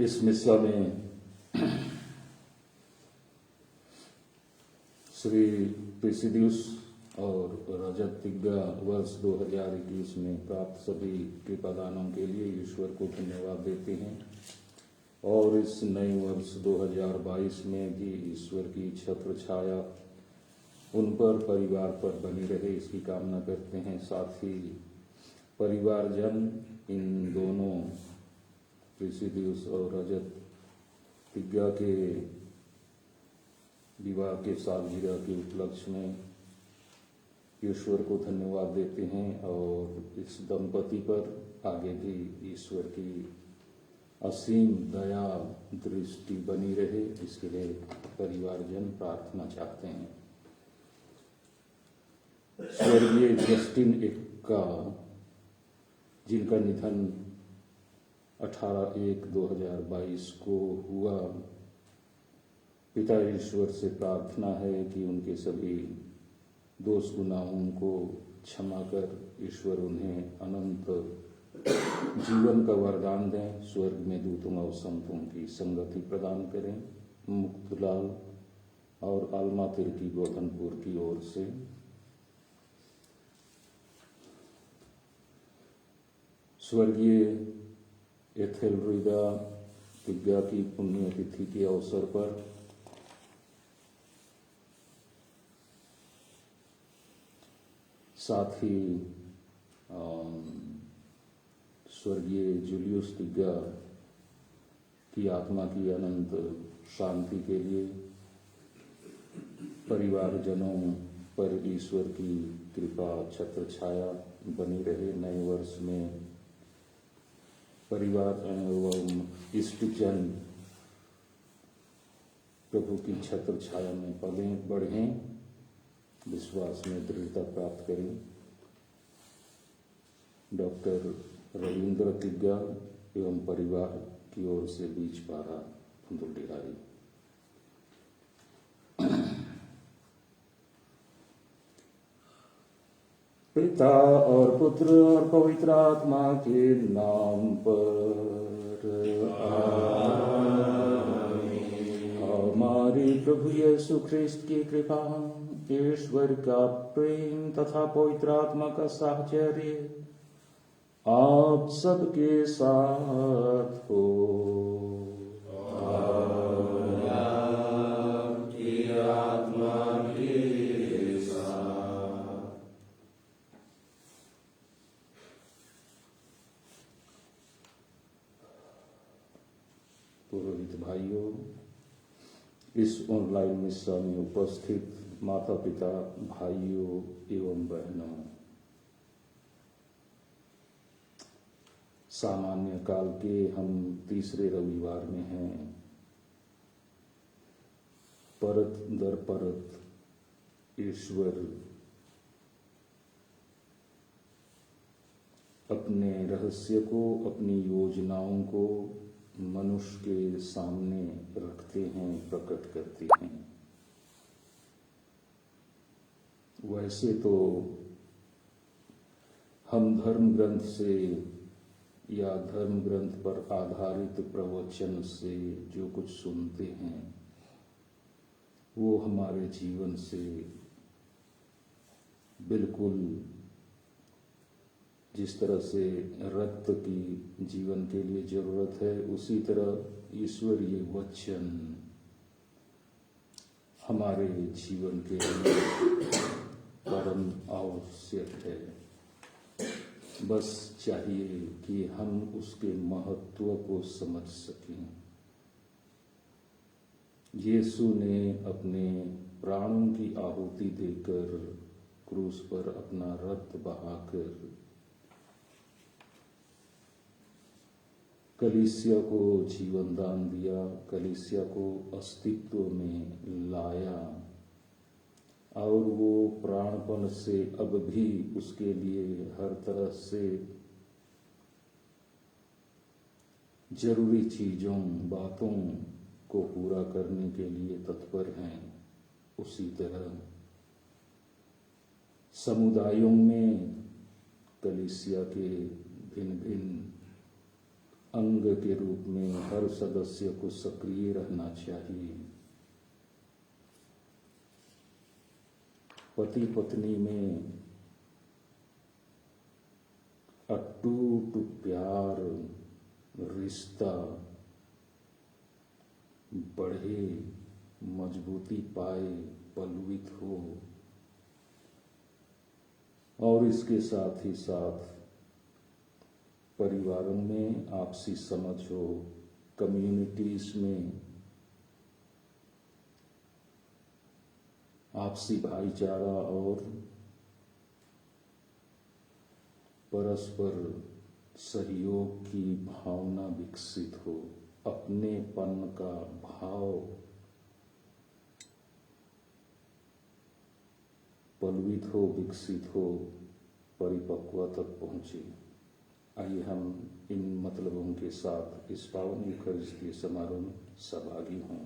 इस मिस्सा में श्री प्रिसिडियस और रजत तिग्गा वर्ष 2021 में प्राप्त सभी कृपादानों के लिए ईश्वर को धन्यवाद देते हैं और इस नए वर्ष 2022 में भी ईश्वर की छत्र छाया उन पर, परिवार पर बनी रहे, इसकी कामना करते हैं। साथ ही परिवारजन इन दोनों प्रिसिडियस और रजत तिग्गा के विवाह के सालगिरह के उपलक्ष्य में ईश्वर को धन्यवाद देते हैं और इस दंपति पर आगे भी ईश्वर की असीम दया दृष्टि बनी रहे, इसके लिए परिवारजन प्रार्थना चाहते हैं। स्वर्गीय जस्टिन एक्का, जिनका निधन 18/1/2022 को हुआ, पिता ईश्वर से प्रार्थना है कि उनके सभी दोष गुनाहों को क्षमा कर ईश्वर उन्हें अनंत जीवन का वरदान दें, स्वर्ग में दूतों और संतों की संगति प्रदान करें। मुक्तलाल और आलमा तिर्की गोधनपुर की ओर से। स्वर्गीय एथेलरिडा तिग्गा की पुण्यतिथि के अवसर पर साथ ही स्वर्गीय जूलियस तिग्गा की आत्मा की अनंत शांति के लिए परिवारजनों पर ईश्वर की कृपा छत्र छाया बनी रहे। नए वर्ष में परिवार एवं इष्टजन प्रभु की छत्र छाया में पलें बढ़ें, विश्वास में दृढ़ता प्राप्त करें। डॉक्टर रविंद्र तिग्गा एवं परिवार की ओर से बीच पारा फुंदुलडिहारी। पिता और पुत्र और पवित्र आत्मा के नाम पर हमारे प्रभु यीशु ख्रिस्त की कृपा, ईश्वर का प्रेम तथा पवित्र आत्मा का साहचर्य आप सबके साथ हो। आपकी आत्मा के साथ। पुरोहित भाइयों, इस ऑनलाइन मिस्सा में उपस्थित माता पिता, भाइयों एवं बहनों, सामान्य काल के हम तीसरे रविवार में हैं। परत दर परत ईश्वर अपने रहस्य को, अपनी योजनाओं को मनुष्य के सामने रखते हैं, प्रकट करते हैं। वैसे तो हम धर्म ग्रंथ से या धर्म ग्रंथ पर आधारित प्रवचन से जो कुछ सुनते हैं वो हमारे जीवन से बिल्कुल जिस तरह से रक्त की जीवन के लिए जरूरत है, उसी तरह ईश्वरीय वचन हमारे जीवन के लिए परम आवश्यक है। बस चाहिए कि हम उसके महत्व को समझ सकें। यीशु ने अपने प्राणों की आहुति देकर क्रूस पर अपना रक्त बहाकर कलीसिया को जीवन दान दिया, कलीसिया को अस्तित्व में लाया और वो प्राणपण से अब भी उसके लिए हर तरह से जरूरी चीजों, बातों को पूरा करने के लिए तत्पर हैं। उसी तरह समुदायों में कलीसिया के भिन्न भिन्न अंग के रूप में हर सदस्य को सक्रिय रहना चाहिए। पति पत्नी में अटूट प्यार रिश्ता बढ़े, मजबूती पाए, पलवित हो, और इसके साथ ही साथ परिवारों में आपसी समझ हो, कम्युनिटीज में आपसी भाईचारा और परस्पर सहयोग की भावना विकसित हो, अपनेपन का भाव पलवित हो, विकसित हो, परिपक्वता तक पहुंचे। आइए हम इन मतलबों के साथ इस पावन यूखरिस्तीय समारोह में सहभागी हों।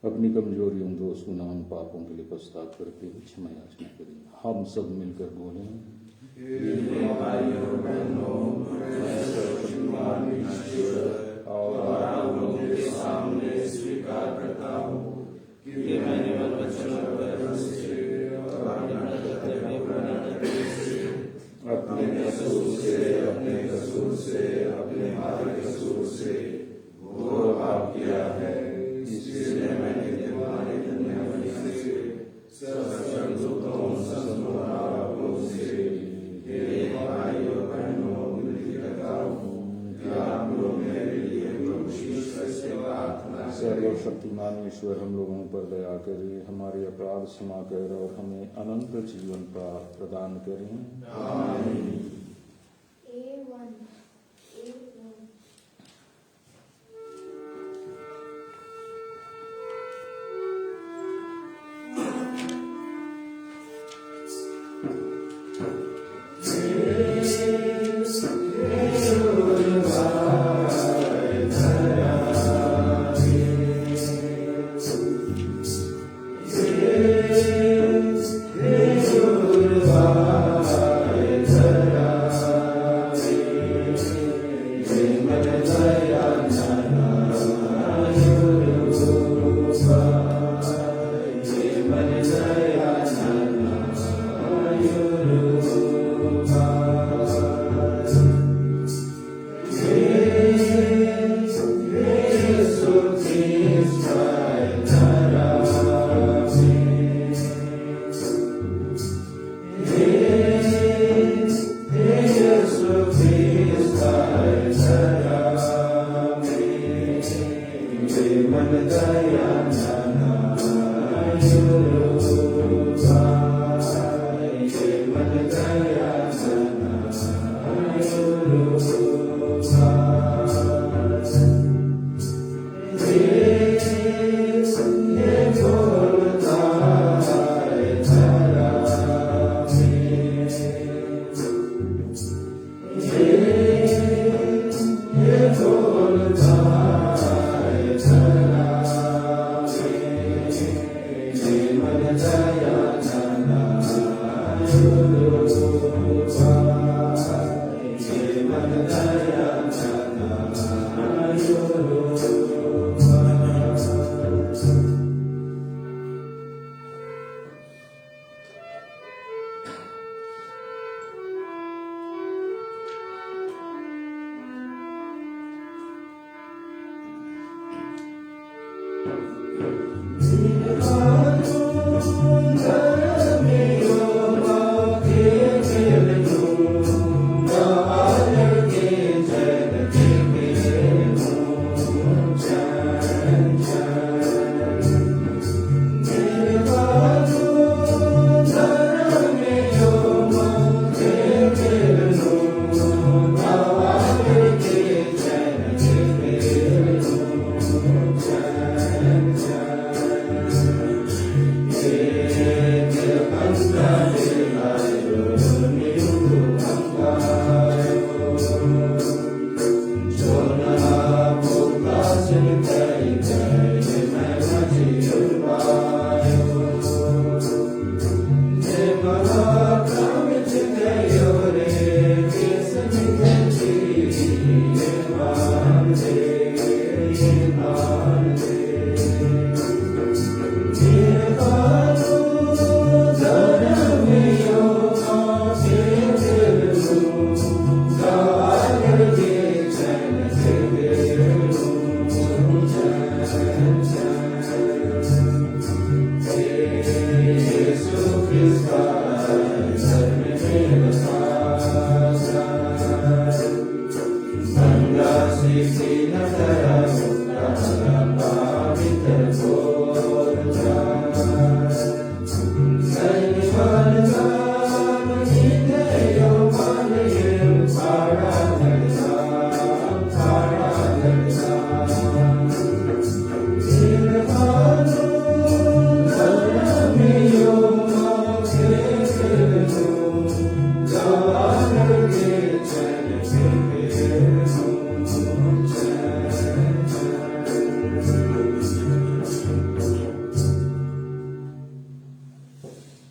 अपनी कमजोरियों, दोष, गुनाहों, पापों के लिए पश्चाताप करते हुए क्षमा याचना करें। हम सब मिलकर बोलें। और आप लोगों के सामने स्वीकार करता हूँ कि मैंने मन, वचन और कर्म से और अपने कसूर से, अपने भारी कसूर से घोर पाप किया है। इसलिए मैंने तुम्हारे पुण्य से सब संतों से हे भाई और बहनों विनती करता हूँ कि आप लोग मेरे लिए प्रभु ईश्वर से प्रार्थना। सर्वशक्तिमान ईश्वर हम लोगों पर दया करे, हमारे अपराध क्षमा कर और हमें अनंत जीवन का प्रदान करें। आमीन। Hey,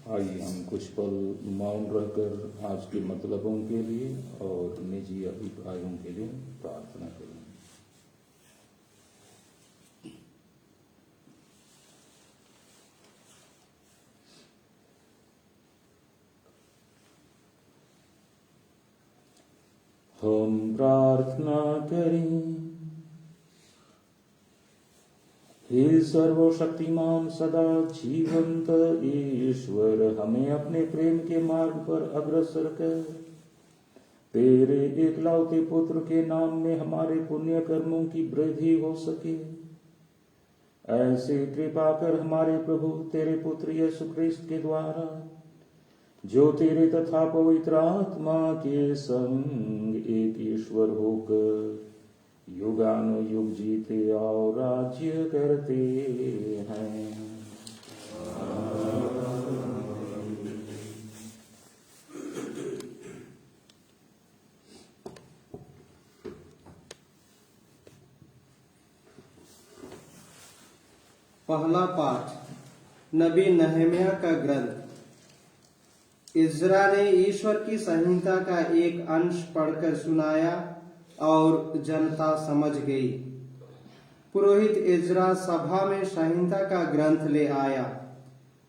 आइए हम कुछ पल मौन रहकर आज के मतलबों के लिए और निजी अभिप्रायों के लिए प्रार्थना करें। हम प्रार्थना करें। हे सर्वशक्तिमान सदा जीवंत ईश्वर, हमें अपने प्रेम के मार्ग पर अग्रसर कर तेरे एकलौते पुत्र के नाम में हमारे पुण्य कर्मों की वृद्धि हो सके, ऐसे कृपा कर हमारे प्रभु तेरे पुत्र यीशु ख्रिस्त के द्वारा, जो तेरे तथा पवित्र आत्मा के संग एक ईश्वर होकर युगानुयुग जीते और राज्य करते हैं। पहला पाठ नबी नहम्याह का ग्रंथ। इज़रा ने ईश्वर की संहिता का एक अंश पढ़कर सुनाया और जनता समझ गई। पुरोहित इज़रा सभा में संहिता का ग्रंथ ले आया।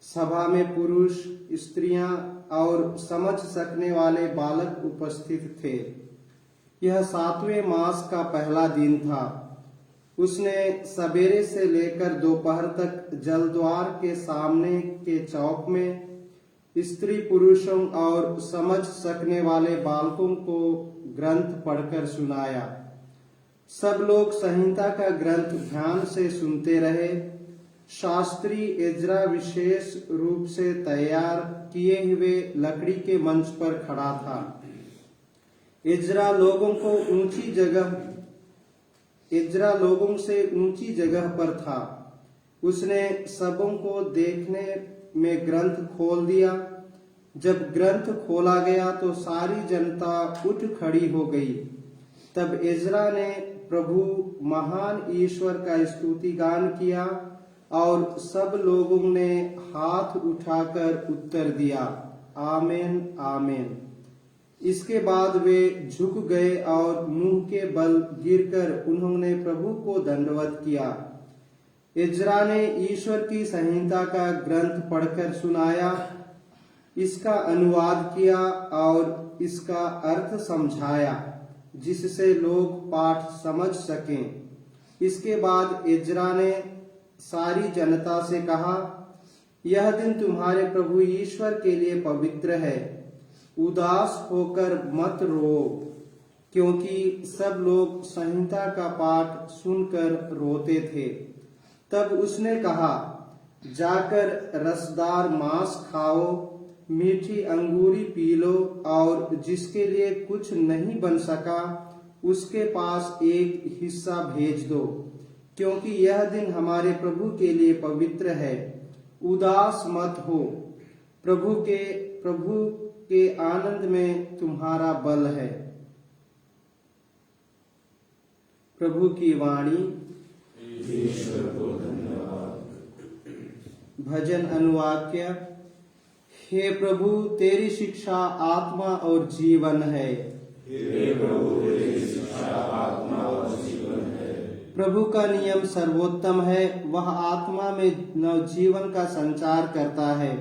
सभा में पुरुष, स्त्रियां और समझ सकने वाले बालक उपस्थित थे। यह 7वें मास का पहला दिन था। उसने सवेरे से लेकर दोपहर तक जलद्वार के सामने के चौक में स्त्री पुरुषों और समझ सकने वाले बालकों को ग्रंथ पढ़कर सुनाया। सब लोग संहिता का ग्रंथ ध्यान से सुनते रहे। शास्त्री इज़रा विशेष रूप से तैयार किए हुए लकड़ी के मंच पर खड़ा था। इज़रा लोगों से ऊंची जगह पर था। उसने सबों को देखने में ग्रंथ खोल दिया। जब ग्रंथ खोला गया तो सारी जनता उठ खड़ी हो गई। तब इज़रा ने प्रभु महान ईश्वर का स्तुति गान किया और सब लोगों ने हाथ उठाकर उत्तर दिया, आमीन आमीन। इसके बाद वे झुक गए और मुंह के बल गिरकर उन्होंने प्रभु को दंडवत किया। इज़रा ने ईश्वर की संहिता का ग्रंथ पढ़कर सुनाया, इसका अनुवाद किया और इसका अर्थ समझाया, जिससे लोग पाठ समझ सकें। इसके बाद इज़रा ने सारी जनता से कहा, यह दिन तुम्हारे प्रभु ईश्वर के लिए पवित्र है। उदास होकर मत रो, क्योंकि सब लोग संहिता का पाठ सुनकर रोते थे। तब उसने कहा, जाकर रसदार मांस खाओ, मीठी अंगूरी पी लो और जिसके लिए कुछ नहीं बन सका उसके पास एक हिस्सा भेज दो, क्योंकि यह दिन हमारे प्रभु के लिए पवित्र है। उदास मत हो, प्रभु के आनंद में तुम्हारा बल है। प्रभु की वाणी। ईश्वर को धन्यवाद। भजन अनुवाक्य। हे प्रभु, तेरी शिक्षा आत्मा और जीवन है। हे प्रभु, तेरी शिक्षा आत्मा और जीवन है। प्रभु का नियम सर्वोत्तम है, वह आत्मा में नवजीवन का संचार करता है।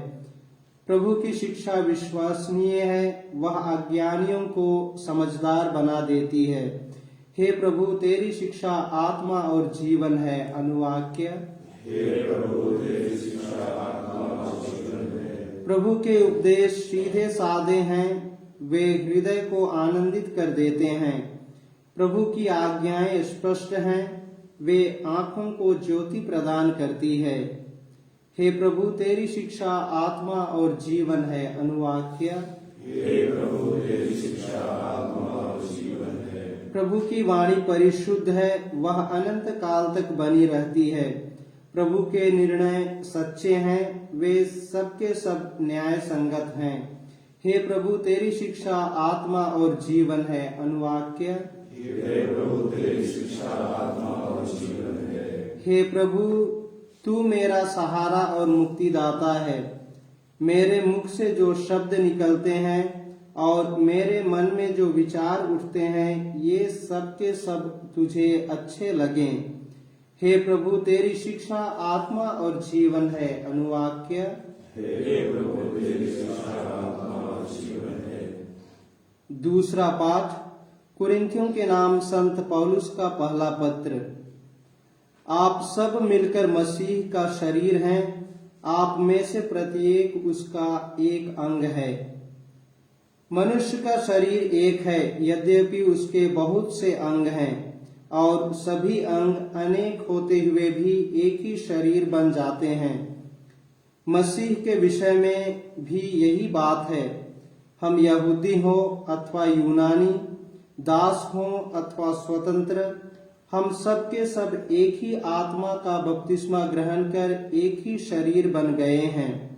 प्रभु की शिक्षा विश्वसनीय है, वह अज्ञानियों को समझदार बना देती है। हे प्रभु, तेरी शिक्षा आत्मा और जीवन है। अनुवाक्य। हे प्रभु, तेरी शिक्षा आत्मा और जीवन है। प्रभु के उपदेश सीधे साधे हैं, वे हृदय को आनंदित कर देते हैं। प्रभु की आज्ञाएं स्पष्ट हैं, वे आंखों को ज्योति प्रदान करती है। हे प्रभु, तेरी शिक्षा आत्मा और जीवन है। अनुवाक्य। हे प्रभु, तेरी शिक्षा आत्मा और जीवन है। प्रभु की वाणी परिशुद्ध है, वह अनंत काल तक बनी रहती है। प्रभु के निर्णय सच्चे हैं, वे सबके सब न्याय संगत हैं। हे प्रभु, तेरी शिक्षा आत्मा और जीवन है। अनुवाक्य। हे प्रभु, तेरी शिक्षा आत्मा और जीवन है। हे प्रभु, तू मेरा सहारा और मुक्तिदाता है। मेरे मुख से जो शब्द निकलते हैं और मेरे मन में जो विचार उठते हैं, ये सब के सब तुझे अच्छे लगें। हे प्रभु, तेरी शिक्षा आत्मा और जीवन है। अनुवाक्य। हे प्रभु, तेरी शिक्षा आत्मा और जीवन है। दूसरा पाठ कुरिन्थियों के नाम संत पौलुस का पहला पत्र। आप सब मिलकर मसीह का शरीर हैं, आप में से प्रत्येक उसका एक अंग है। मनुष्य का शरीर एक है, यद्यपि उसके बहुत से अंग हैं, और सभी अंग अनेक होते हुए भी एक ही शरीर बन जाते हैं। मसीह के विषय में भी यही बात है। हम यहूदी हो अथवा यूनानी, दास हो अथवा स्वतंत्र, हम सब के सब एक ही आत्मा का बपतिस्मा ग्रहण कर एक ही शरीर बन गए हैं।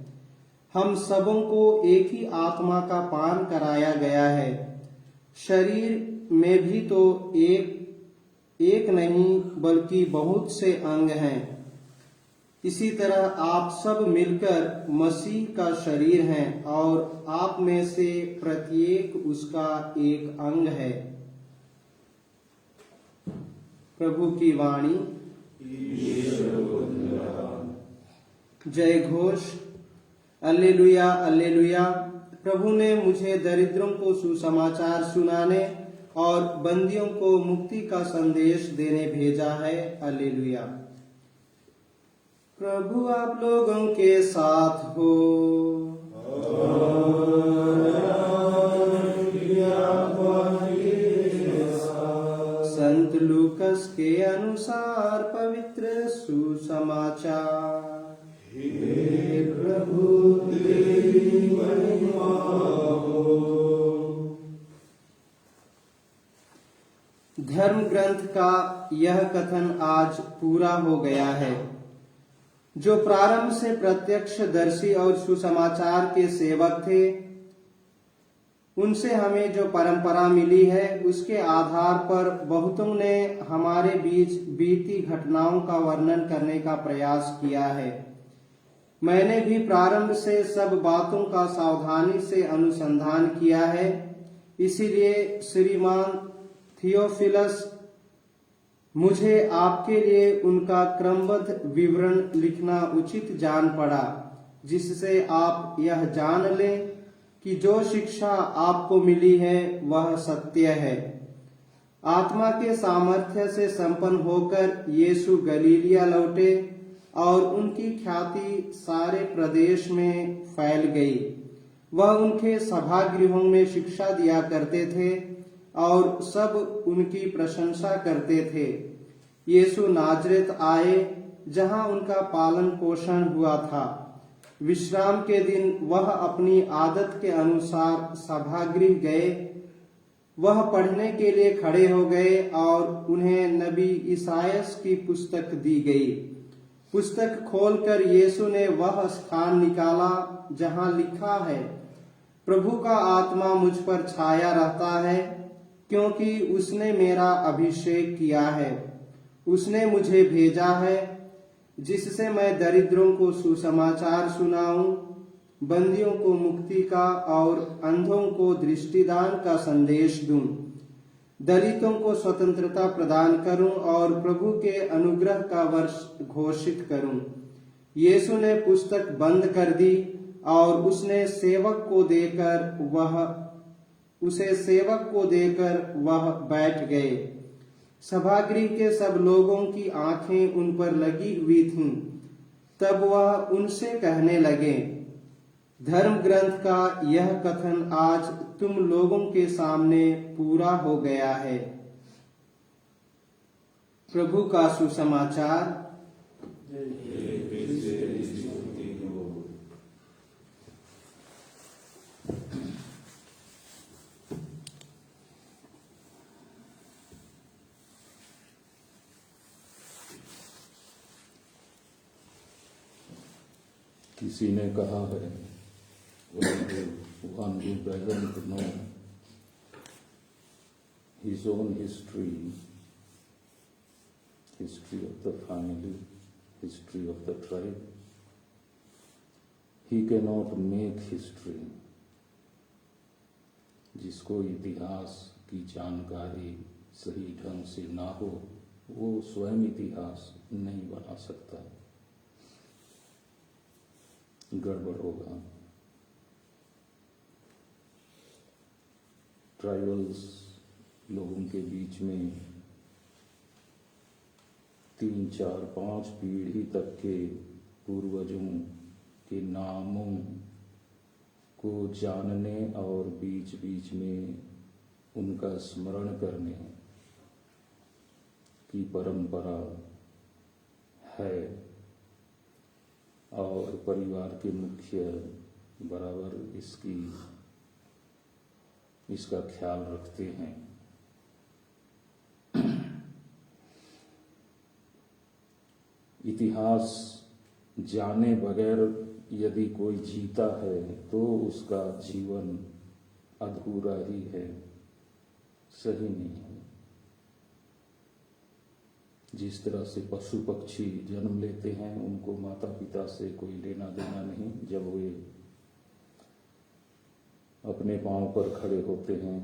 हम सबों को एक ही आत्मा का पान कराया गया है। शरीर में भी तो एक नहीं बल्कि बहुत से अंग हैं। इसी तरह आप सब मिलकर मसीह का शरीर हैं, और आप में से प्रत्येक उसका एक अंग है। प्रभु की वाणी। जय घोष। Alleluia, alleluia. प्रभु ने मुझे दरिद्रों को सुसमाचार सुनाने और बंदियों को मुक्ति का संदेश देने भेजा है। अल्लेलुया। प्रभु आप लोगों के साथ हो। संत लूकस के अनुसार पवित्र सुसमाचार। हे प्रभु, तेरी महिमा हो। धर्म ग्रंथ का यह कथन आज पूरा हो गया है। जो प्रारंभ से प्रत्यक्षदर्शी और सुसमाचार के सेवक थे, उनसे हमें जो परंपरा मिली है, उसके आधार पर बहुतों ने हमारे बीच बीती घटनाओं का वर्णन करने का प्रयास किया है। मैंने भी प्रारंभ से सब बातों का सावधानी से अनुसंधान किया है। इसीलिए श्रीमान थियोफिलस, मुझे आपके लिए उनका क्रमबद्ध विवरण लिखना उचित जान पड़ा, जिससे आप यह जान लें कि जो शिक्षा आपको मिली है वह सत्य है। आत्मा के सामर्थ्य से संपन्न होकर यीशु गलीलिया लौटे और उनकी ख्याति सारे प्रदेश में फैल गई। वह उनके सभागृहों में शिक्षा दिया करते थे और सब उनकी प्रशंसा करते थे। यीशु नाजरेत आए, जहां उनका पालन पोषण हुआ था। विश्राम के दिन वह अपनी आदत के अनुसार सभागृह गए। वह पढ़ने के लिए खड़े हो गए और उन्हें नबी ईसायास की पुस्तक दी गई। पुस्तक खोलकर यीशु ने वह स्थान निकाला जहां लिखा है, प्रभु का आत्मा मुझ पर छाया रहता है, क्योंकि उसने मेरा अभिषेक किया है। उसने मुझे भेजा है जिससे मैं दरिद्रों को सुसमाचार सुनाऊं, बंदियों को मुक्ति का और अंधों को दृष्टिदान का संदेश दूं, दलितों को स्वतंत्रता प्रदान करूं और प्रभु के अनुग्रह का वर्ष घोषित करूं। यीशु ने पुस्तक बंद कर दी और उसे सेवक को देकर वह बैठ गए। सभागृह के सब लोगों की आंखें उन पर लगी हुई थीं। तब वह उनसे कहने लगे, धर्म ग्रंथ का यह कथन आज तुम लोगों के सामने पूरा हो गया है। प्रभु का सुसमाचार। किसी ने कहा है, one who doesn't know his own history of the family, history of the tribe, he cannot make history. जिसको इतिहास की जानकारी सही ढंग से ना हो, वो स्वयं इतिहास नहीं बना सकता, गड़बड़ होगा। ट्राइबल्स लोगों के बीच में 3, 4, 5 पीढ़ी तक के पूर्वजों के नामों को जानने और बीच बीच में उनका स्मरण करने की परंपरा है और परिवार के मुखिया बराबर इसका ख्याल रखते हैं। इतिहास जाने बगैर यदि कोई जीता है तो उसका जीवन अधूरा ही है, सही नहीं है। जिस तरह से पशु पक्षी जन्म लेते हैं, उनको माता पिता से कोई लेना देना नहीं। जब वे अपने पांव पर खड़े होते हैं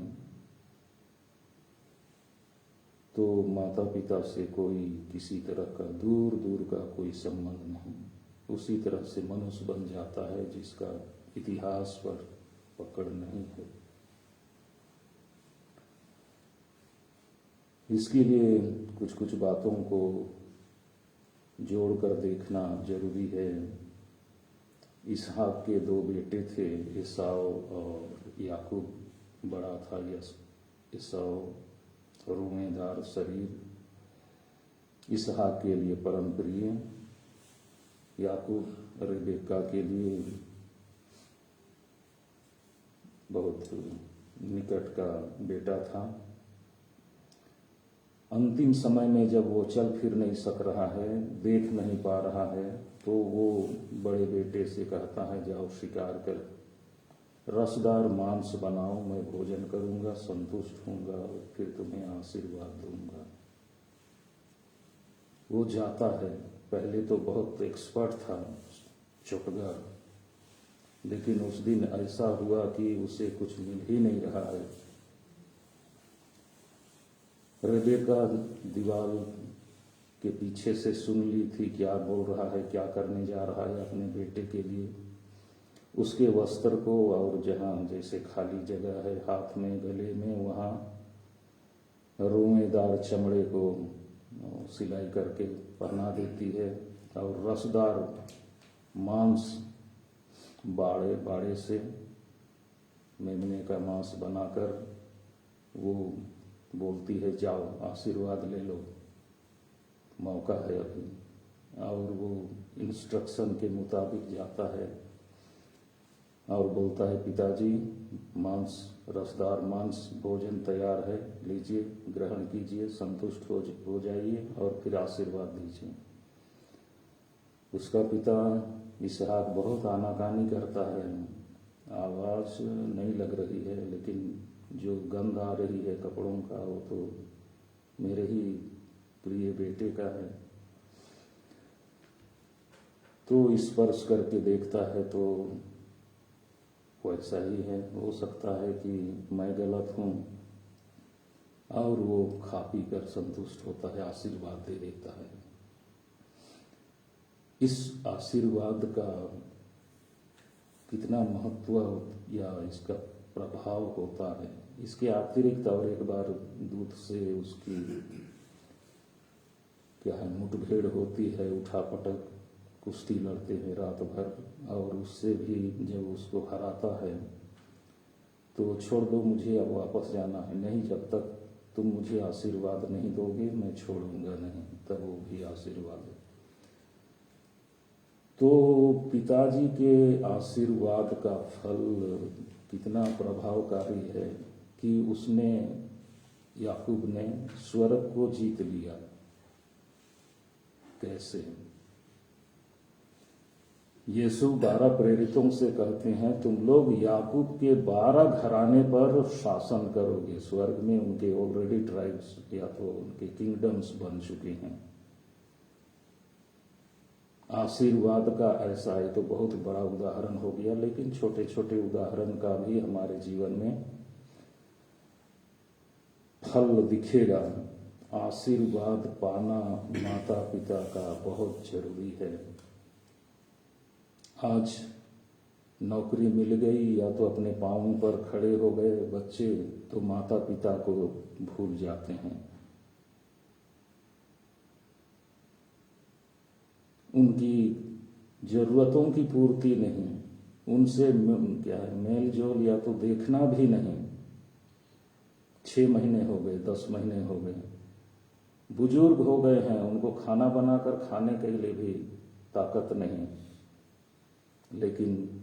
तो माता पिता से कोई किसी तरह का दूर दूर का कोई संबंध नहीं। उसी तरह से मनुष्य बन जाता है जिसका इतिहास पर पकड़ नहीं है। इसके लिए कुछ कुछ बातों को जोड़कर देखना जरूरी है। इसहाक के 2 बेटे थे, एसाव और याकूब। बड़ा था एसाव, रोएदार शरीर, इसहाक के लिए परम प्रिय, याकूब रेबेका के लिए बहुत निकट का बेटा था। अंतिम समय में जब वो चल फिर नहीं सक रहा है, देख नहीं पा रहा है, तो वो बड़े बेटे से कहता है, जाओ शिकार कर, रसदार मांस बनाओ, मैं भोजन करूंगा, संतुष्ट होऊंगा और फिर तुम्हें आशीर्वाद दूंगा। वो जाता है। पहले तो बहुत एक्सपर्ट था, चुटगर, लेकिन उस दिन ऐसा हुआ कि उसे कुछ मिल ही नहीं रहा है। रेबेका दीवार के पीछे से सुन ली थी क्या बोल रहा है, क्या करने जा रहा है अपने बेटे के लिए। उसके वस्त्र को और जहां जैसे खाली जगह है हाथ में, गले में, वहां रोएदार चमड़े को सिलाई करके पहना देती है और रसदार मांस बाड़े से मेमने का मांस बनाकर वो बोलती है, जाओ आशीर्वाद ले लो, मौका है अभी। और वो इंस्ट्रक्शन के मुताबिक जाता है और बोलता है, पिताजी मांस, रसदार मांस, भोजन तैयार है, लीजिए, ग्रहण कीजिए, संतुष्ट हो जाइए और फिर आशीर्वाद दीजिए। उसका पिता इसहाक बहुत आनाकानी करता है, आवाज नहीं लग रही है, लेकिन जो गंध आ रही है कपड़ों का वो तो मेरे ही प्रिय बेटे का है। तो स्पर्श करके देखता है तो वैसा ही है। हो सकता है कि मैं गलत हूं, और वो खा पी कर संतुष्ट होता है, आशीर्वाद दे देता है। इस आशीर्वाद का कितना महत्व या इसका प्रभाव होता है, इसके अतिरिक्त और एक बार दूत से उसकी क्या है मुठभेड़ होती है, उठापटक, कुश्ती लड़ते हैं रात भर, और उससे भी जब उसको हराता है तो छोड़ दो मुझे, अब वापस जाना है, नहीं जब तक तुम मुझे आशीर्वाद नहीं दोगे मैं छोड़ूंगा नहीं, तब वो भी आशीर्वाद है। तो पिताजी के आशीर्वाद का फल कितना प्रभावकारी है कि उसने, याकूब ने स्वर्ग को जीत लिया। कैसे? यीशु 12 प्रेरितों से कहते हैं तुम लोग याकूब के 12 घराने पर शासन करोगे। स्वर्ग में उनके ऑलरेडी ट्राइब्स या तो उनके किंगडम्स बन चुके हैं। आशीर्वाद का ऐसा है तो बहुत बड़ा उदाहरण हो गया, लेकिन छोटे छोटे उदाहरण का भी हमारे जीवन में फल दिखेगा। आशीर्वाद पाना माता पिता का बहुत जरूरी है। आज नौकरी मिल गई या तो अपने पांवों पर खड़े हो गए बच्चे, तो माता पिता को भूल जाते हैं। उनकी जरूरतों की पूर्ति नहीं, उनसे क्या है मेल जोल या तो देखना भी नहीं। 6 महीने हो गए, 10 महीने हो गए, बुजुर्ग हो गए हैं, उनको खाना बनाकर खाने के लिए भी ताकत नहीं। लेकिन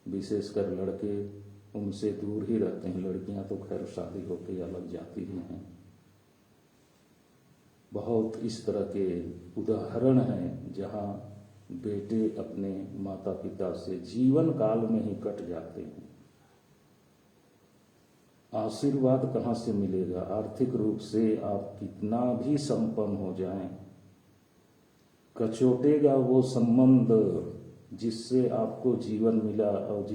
विशेषकर लड़के उनसे दूर ही रहते हैं। लड़कियां तो खैर शादी होकर अलग जाती ही हैं। बहुत इस तरह के उदाहरण हैं जहां बेटे अपने माता पिता से जीवन काल में ही कट जाते हैं। आशीर्वाद कहां से मिलेगा? आर्थिक रूप से आप कितना भी संपन्न हो जाएं, कचोटेगा वो संबंध जिससे आपको जीवन मिला और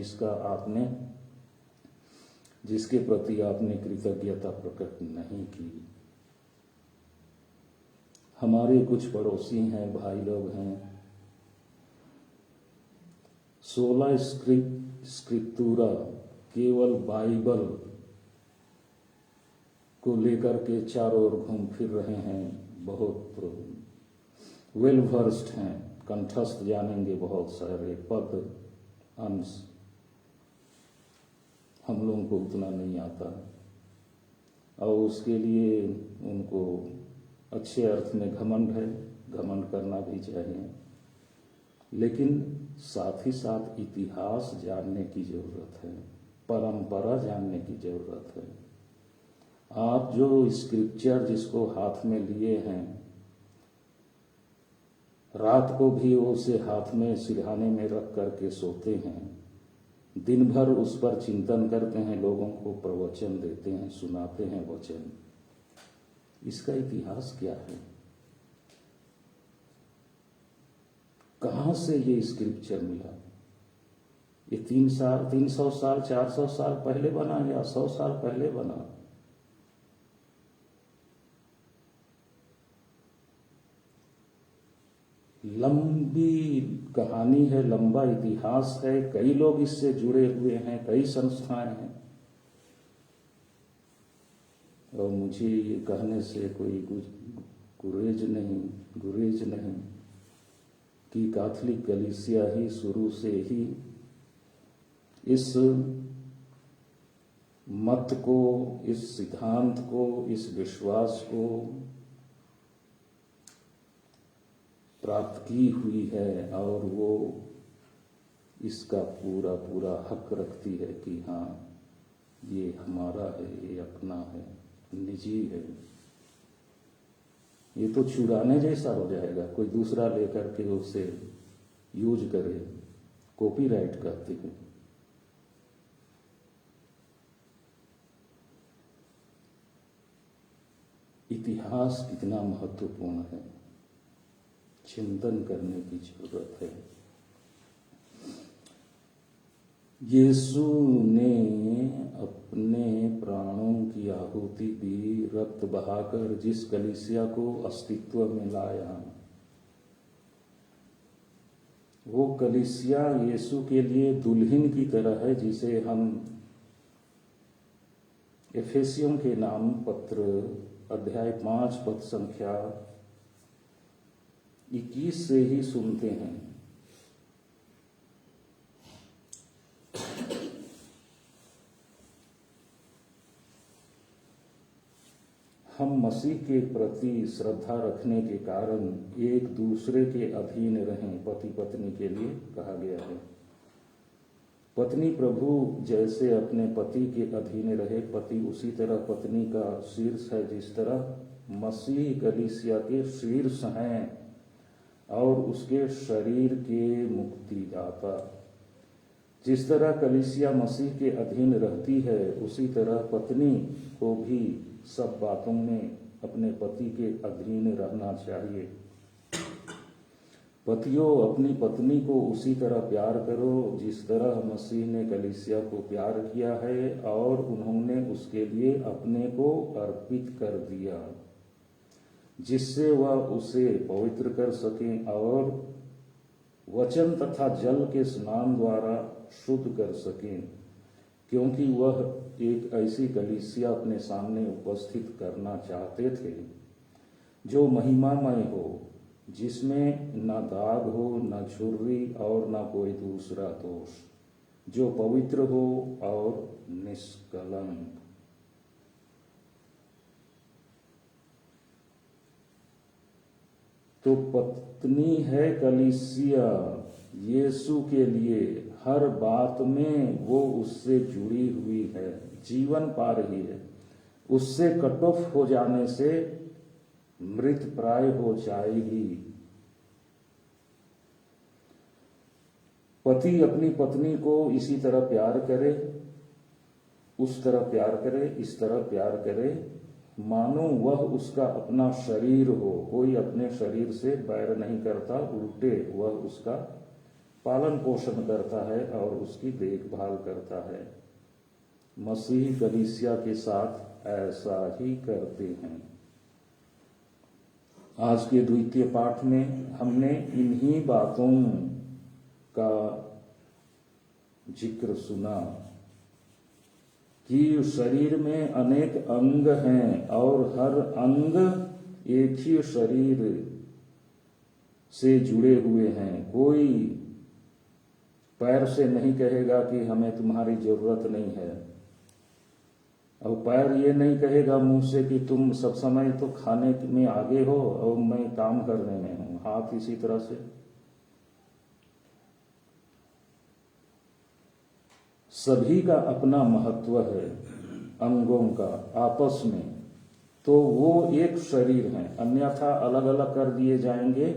जिसके प्रति आपने कृतज्ञता प्रकट नहीं की। हमारे कुछ पड़ोसी हैं, भाई लोग हैं, 16 स्क्रिप्तुरा केवल बाइबल को लेकर के चारों ओर घूम फिर रहे हैं। बहुत वेल वर्स्ड हैं, कंठस्थ जानेंगे बहुत सारे पद अंश। हम लोगों को उतना नहीं आता और उसके लिए उनको अच्छे अर्थ में घमंड है, घमंड करना भी चाहिए, लेकिन साथ ही साथ इतिहास जानने की जरूरत है, परंपरा जानने की जरूरत है। आप जो स्क्रिप्चर जिसको हाथ में लिए हैं, रात को भी उसे हाथ में सिरहाने में रख करके सोते हैं, दिन भर उस पर चिंतन करते हैं, लोगों को प्रवचन देते हैं, सुनाते हैं वचन। इसका इतिहास क्या है? कहां से ये स्क्रिप्चर मिला? ये 300 साल 400 साल पहले बना या 100 साल पहले बना? लंबी कहानी है, लंबा इतिहास है, कई लोग इससे जुड़े हुए हैं, कई संस्थाएं हैं। और मुझे ये कहने से कोई गुरेज नहीं कि कैथोलिक कलीसिया ही शुरू से ही इस मत को, इस सिद्धांत को, इस विश्वास को प्राप्त की हुई है और वो इसका पूरा पूरा हक रखती है कि हाँ ये हमारा है, ये अपना है, निजी है। ये तो चुराने जैसा हो जाएगा, कोई दूसरा लेकर के उसे यूज करे, कॉपीराइट कहते हैं। इतिहास कितना महत्वपूर्ण है, चिंतन करने की जरूरत है। यीशु ने अपने प्राणों की आहुति दी, रक्त बहाकर जिस कलीसिया को अस्तित्व में लाया, वो कलीसिया यीशु के लिए दुल्हन की तरह है, जिसे हम एफेसियों के नाम पत्र अध्याय 5 पद संख्या 21 से ही सुनते हैं। हम मसीह के प्रति श्रद्धा रखने के कारण एक दूसरे के अधीन रहें, पति पत्नी के लिए कहा गया है। पत्नी प्रभु जैसे अपने पति के अधीन रहे, पति उसी तरह पत्नी का शीर्ष है, जिस तरह मसीह कलीसिया के शीर्ष हैं और उसके शरीर के मुक्तिदाता। जिस तरह कलीसिया मसीह के अधीन रहती है, उसी तरह पत्नी को भी सब बातों में अपने पति के अधीन रहना चाहिए। पतियों, अपनी पत्नी को उसी तरह प्यार करो जिस तरह मसीह ने कलीसिया को प्यार किया है और उन्होंने उसके लिए अपने को अर्पित कर दिया, जिससे वह उसे पवित्र कर सकें और वचन तथा जल के स्नान द्वारा शुद्ध कर सकें, क्योंकि वह एक ऐसी कलीसिया अपने सामने उपस्थित करना चाहते थे जो महिमामय हो, जिसमें न दाग हो, न झुर्री और न कोई दूसरा दोष, जो पवित्र हो और निष्कलंक। तो पत्नी है कलीसिया यीशु के लिए, हर बात में वो उससे जुड़ी हुई है, जीवन पा रही है। उससे कट ऑफ हो जाने से मृत प्राय हो जाएगी। पति अपनी पत्नी को इसी तरह प्यार करे, उस तरह प्यार करे, इस तरह प्यार करे मानो वह उसका अपना शरीर हो। कोई अपने शरीर से बैर नहीं करता, उल्टे वह उसका पालन पोषण करता है और उसकी देखभाल करता है। मसीह कलीसिया के साथ ऐसा ही करते हैं। आज के द्वितीय पाठ में हमने इन्हीं बातों का जिक्र सुना कि शरीर में अनेक अंग हैं और हर अंग एक ही शरीर से जुड़े हुए हैं। कोई पैर से नहीं कहेगा कि हमें तुम्हारी जरूरत नहीं है, और पैर ये नहीं कहेगा मुंह से कि तुम सब समय तो खाने में आगे हो और मैं काम करने में हूं। हाथ इसी तरह से। सभी का अपना महत्व है अंगों का आपस में, तो वो एक शरीर है। अन्यथा अलग अलग कर दिए जाएंगे,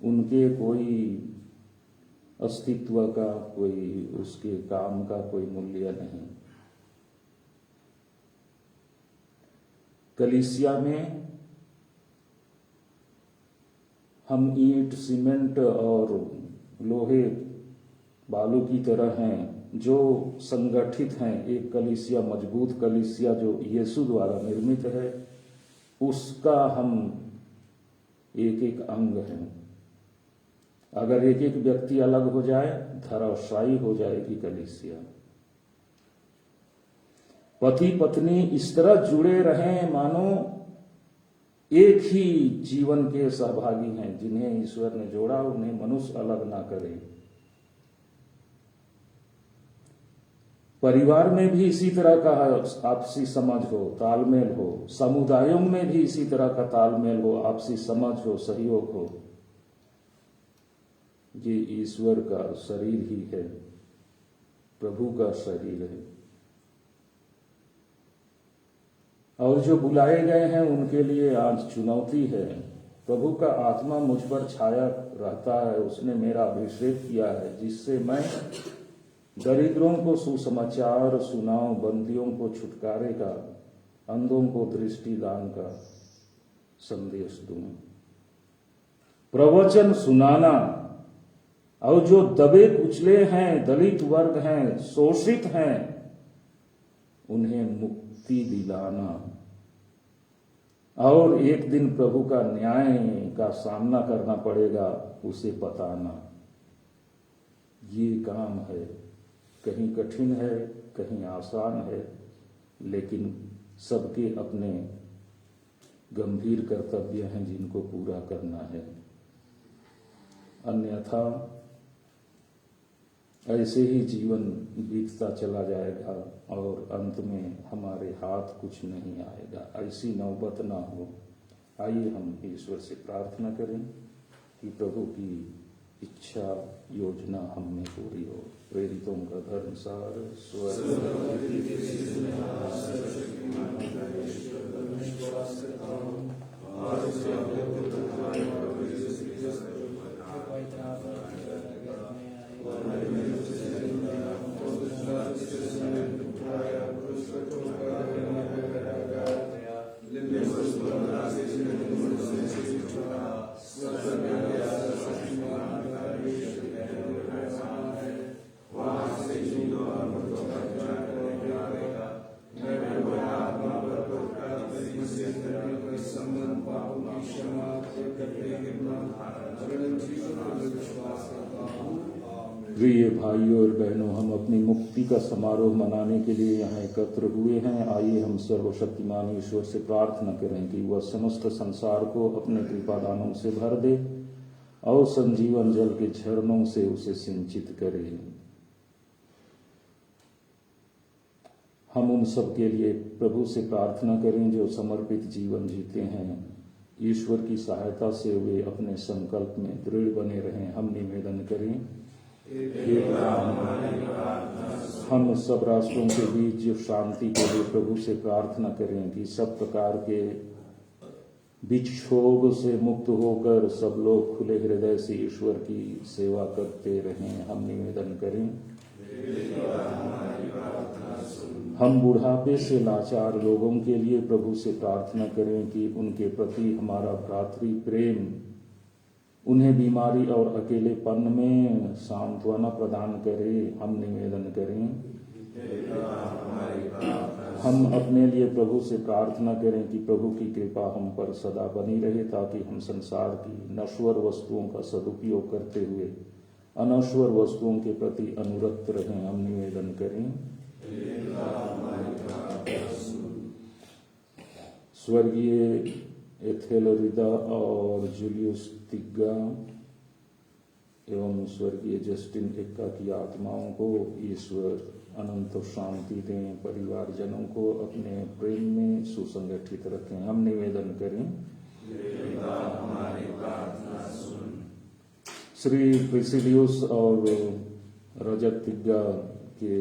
उनके कोई अस्तित्व का, कोई उसके काम का कोई मूल्य नहीं। कलीसिया में हम ईंट, सीमेंट और लोहे, बालू की तरह हैं जो संगठित हैं। एक कलीसिया, मजबूत कलीसिया जो यीशु द्वारा निर्मित है, उसका हम एक एक अंग हैं। अगर एक एक व्यक्ति अलग हो जाए, धराशायी हो जाएगी कलीसिया। पति पत्नी इस तरह जुड़े रहें मानो एक ही जीवन के सहभागी हैं। जिन्हें ईश्वर ने जोड़ा उन्हें मनुष्य अलग ना करे। परिवार में भी इसी तरह का आपसी समझ हो, तालमेल हो। समुदायों में भी इसी तरह का तालमेल हो, आपसी समझ हो, सहयोग हो। ये ईश्वर का शरीर ही है, प्रभु का शरीर है। और जो बुलाए गए हैं उनके लिए आज चुनौती है। प्रभु का आत्मा मुझ पर छाया रहता है, उसने मेरा अभिषेक किया है, जिससे मैं दरिद्रों को सुसमाचार सुनाऊं, बंदियों को छुटकारे का, अंधों को दृष्टि दान का संदेश दूं। प्रवचन सुनाना, और जो दबे कुचले हैं, दलित वर्ग हैं, शोषित हैं, उन्हें मुक्ति दिलाना। और एक दिन प्रभु का न्याय का सामना करना पड़ेगा, उसे बताना। ये काम है, कहीं कठिन है, कहीं आसान है, लेकिन सबके अपने गंभीर कर्तव्य हैं जिनको पूरा करना है। अन्यथा ऐसे ही जीवन बीतता चला जाएगा और अंत में हमारे हाथ कुछ नहीं आएगा। ऐसी नौबत ना हो। आइए हम ईश्वर से प्रार्थना करें कि प्रभु की इच्छा योजना हम में पूरी हो। प्रेरितों का धर्मसार प्रिय भाइयों और बहनों, हम अपनी मुक्ति का समारोह मनाने के लिए यहाँ एकत्र हुए हैं। आइए हम सर्वशक्तिमान ईश्वर से प्रार्थना करें कि वह समस्त संसार को अपने कृपादानों से भर दे और संजीवन जल के झरनों से उसे सिंचित करे। हम उन सब के लिए प्रभु से प्रार्थना करें जो समर्पित जीवन जीते हैं। ईश्वर की सहायता से वे अपने संकल्प में दृढ़ बने रहें। हम निवेदन करें। हम सब राष्ट्रों के बीच शांति के लिए प्रभु से प्रार्थना करें कि सब प्रकार के विक्षोभ से मुक्त होकर सब लोग खुले हृदय से ईश्वर की सेवा करते रहें। हम निवेदन करें। हम बुढ़ापे से लाचार लोगों के लिए प्रभु से प्रार्थना करें कि उनके प्रति हमारा भ्रातृ प्रेम उन्हें बीमारी और अकेलेपन में सांत्वना प्रदान करे। हम निवेदन करें। हम अपने लिए प्रभु से प्रार्थना करें कि प्रभु की कृपा हम पर सदा बनी रहे ताकि हम संसार की नश्वर वस्तुओं का सदुपयोग करते हुए अनश्वर वस्तुओं के प्रति अनुरक्त रहें। हम निवेदन करें। स्वर्गीय एथेलरिदा और जूलियस तिग्गा एवं स्वर्गीय जस्टिन एक्का की आत्माओं को ईश्वर अनंत शांति दें। परिवारजनों को अपने प्रेम में सुसंगठित रखें। हम निवेदन करें। श्री प्रिसिलियस और रजत तिग्गा के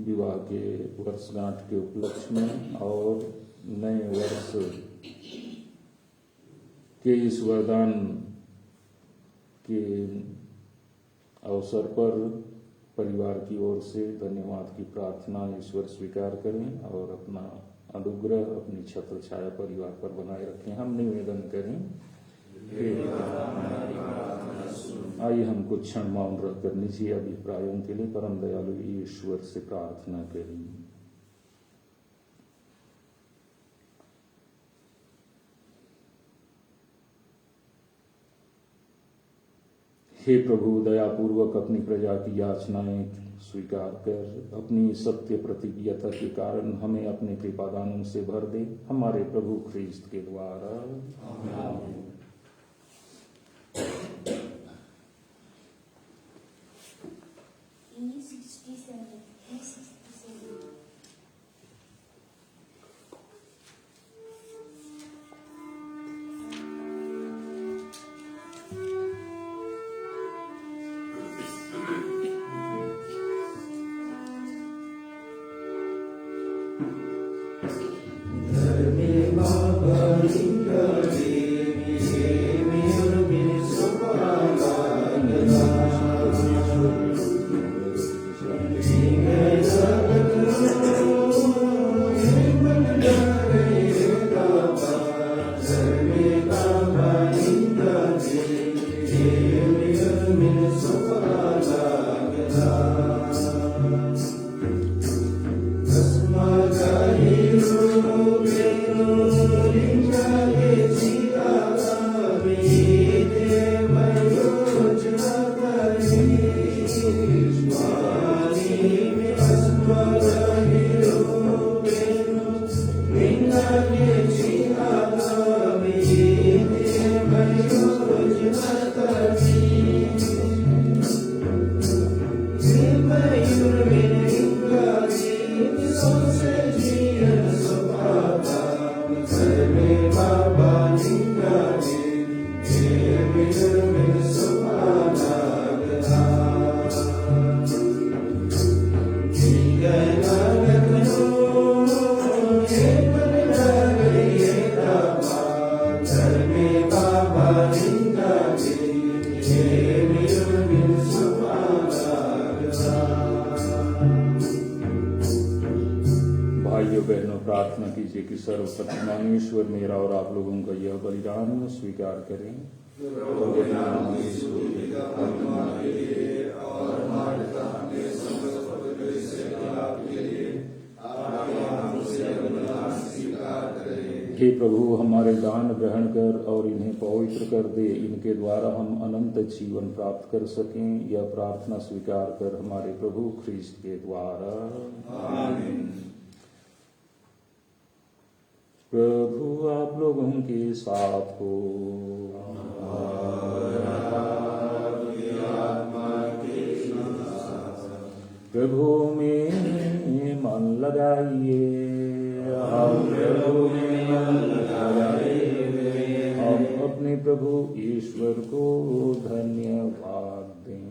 विवाह के वर्षगांठ के उपलक्ष्य में और नए वर्ष के इस वरदान के अवसर पर परिवार की ओर से धन्यवाद की प्रार्थना ईश्वर स्वीकार करें और अपना अनुग्रह अपनी छत्र छाया परिवार पर बनाए रखें। हम निवेदन करें। आइए हम कुछ क्षण मौन रखकर निजी अभिप्रायों के लिए परम दयालु ईश्वर से प्रार्थना करें। हे प्रभु, दयापूर्वक अपनी प्रजा की याचनाएं स्वीकार कर अपनी सत्य प्रतिज्ञता के कारण हमें अपने कृपादानों से भर दे। हमारे प्रभु ख्रीस्त के द्वारा। आमीन। Bapak बहनों प्रार्थना कीजिए कि सर्वशक्तिमान ईश्वर मेरा और आप लोगों का यह बलिदान स्वीकार करें। हे प्रभु, हमारे दान ग्रहण कर और इन्हें पवित्र कर दे, इनके द्वारा हम अनंत जीवन प्राप्त कर सकें। यह प्रार्थना स्वीकार कर हमारे प्रभु ख्रीस्त के द्वारा। आमीन। प्रभु आप लोगों के साथ हो। प्रभु में मन लगाइए, हम अपने प्रभु ईश्वर को धन्यवाद दें।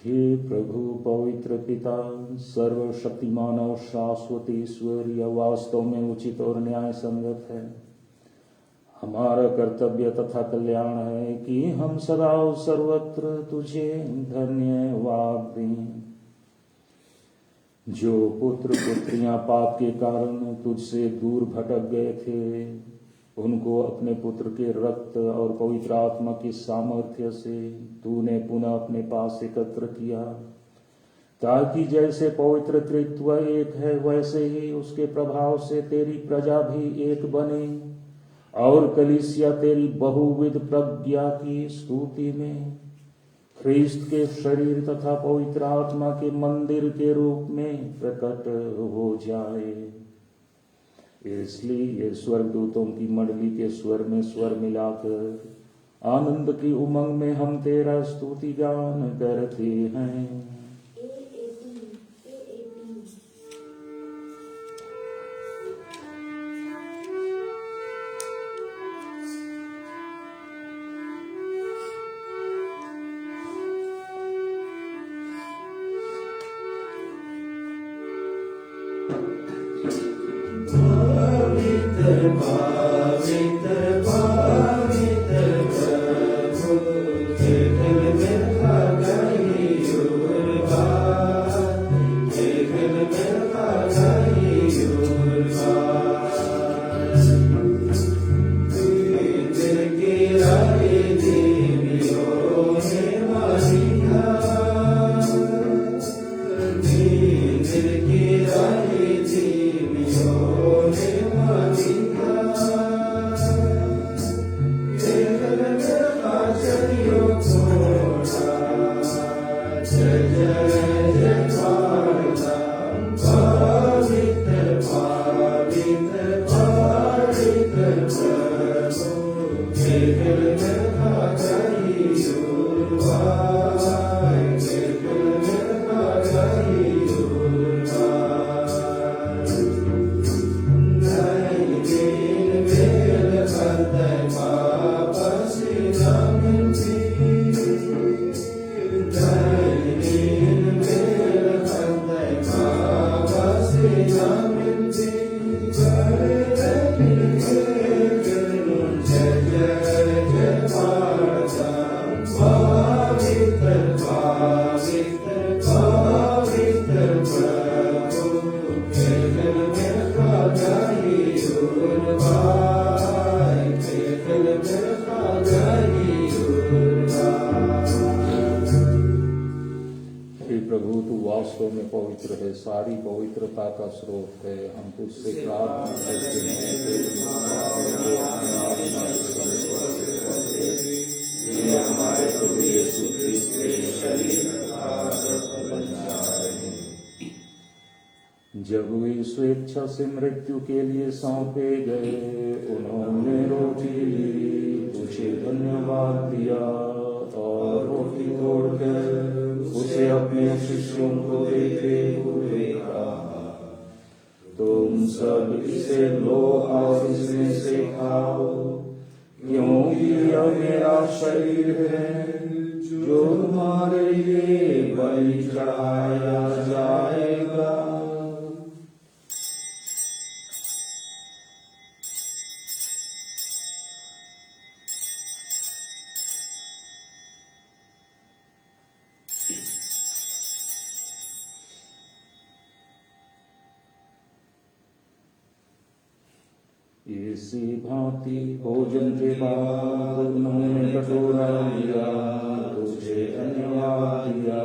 हे प्रभु पवित्र पिता, सर्वशक्तिमान और शाश्वत ईश्वर, यह वास्तव में उचित और न्याय संगत है। हमारा कर्तव्य तथा कल्याण है कि हम सदा और सर्वत्र तुझे धन्यवाद दें। जो पुत्र पुत्रियां पाप के कारण तुझसे दूर भटक गए थे, उनको अपने पुत्र के रक्त और पवित्र आत्मा की सामर्थ्य से तूने पुनः अपने पास एकत्र किया, ताकि जैसे पवित्र त्रित्व एक है, वैसे ही उसके प्रभाव से तेरी प्रजा भी एक बने और कलीसिया तेरी बहुविध प्रज्ञा की स्तुति में ख्रीस्त के शरीर तथा पवित्र आत्मा के मंदिर के रूप में प्रकट हो जाए। इसलिए ये स्वर्गदूतों की मंडली के स्वर में स्वर मिलाकर आनंद की उमंग में हम तेरा स्तुति गान करते हैं। सारी पवित्रता का स्रोत है। हम तुझसे प्रार्थना करते हैं कि हमारे प्रभु यीशु ख्रीस्त के शरीर जब वे स्वेच्छा से मृत्यु के लिए सौंपे गए, उन्होंने रोटी ली, तुझे धन्यवाद दिया और रोटी तोड़कर उसे अपने शिष्यों को देते हुए कहा, तुम सब इसे लो और इसमें से खाओ, क्योंकि यह मेरा शरीर है जो तुम्हारे लिए बलि चढ़ाया जाएगा। इसी भांति भोजन के बाद उन्होंने कटोरा लिया, तुझे धन्यवाद दिया